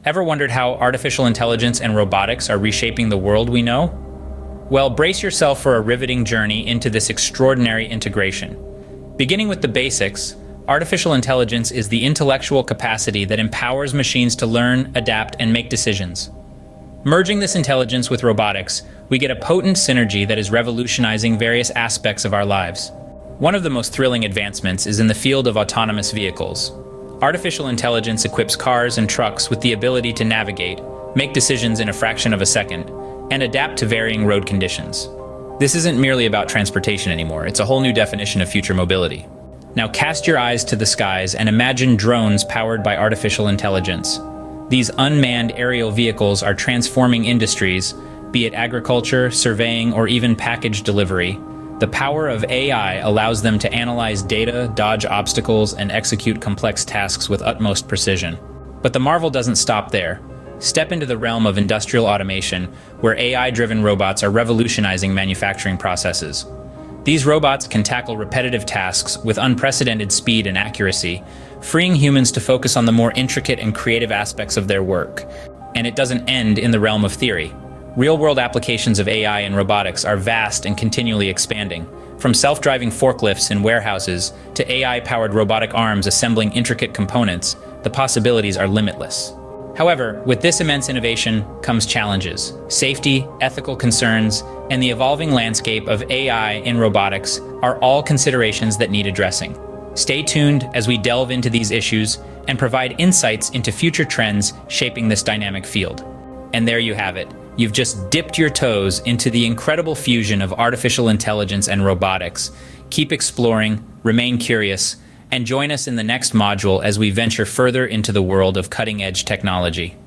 Ever wondered how artificial intelligence and robotics are reshaping the world we know? Well, brace yourself for a riveting journey into this extraordinary integration. Beginning with the basics, artificial intelligence is the intellectual capacity that empowers machines to learn, adapt, and make decisions. Merging this intelligence with robotics, we get a potent synergy that is revolutionizing various aspects of our lives. One of the most thrilling advancements is in the field of autonomous vehicles. Artificial intelligence equips cars and trucks with the ability to navigate, make decisions in a fraction of a second, and adapt to varying road conditions. This isn't merely about transportation anymore, it's a whole new definition of future mobility. Now cast your eyes to the skies and imagine drones powered by artificial intelligence. These unmanned aerial vehicles are transforming industries, be it agriculture, surveying, or even package delivery. The power of AI allows them to analyze data, dodge obstacles, and execute complex tasks with utmost precision. But the marvel doesn't stop there. Step into the realm of industrial automation, where AI-driven robots are revolutionizing manufacturing processes. These robots can tackle repetitive tasks with unprecedented speed and accuracy, freeing humans to focus on the more intricate and creative aspects of their work. And it doesn't end in the realm of theory. Real-world applications of AI and robotics are vast and continually expanding. From self-driving forklifts in warehouses to AI-powered robotic arms assembling intricate components, the possibilities are limitless. However, with this immense innovation comes challenges. Safety, ethical concerns, and the evolving landscape of AI in robotics are all considerations that need addressing. Stay tuned as we delve into these issues and provide insights into future trends shaping this dynamic field. And there you have it. You've just dipped your toes into the incredible fusion of artificial intelligence and robotics. Keep exploring, remain curious, and join us in the next module as we venture further into the world of cutting-edge technology.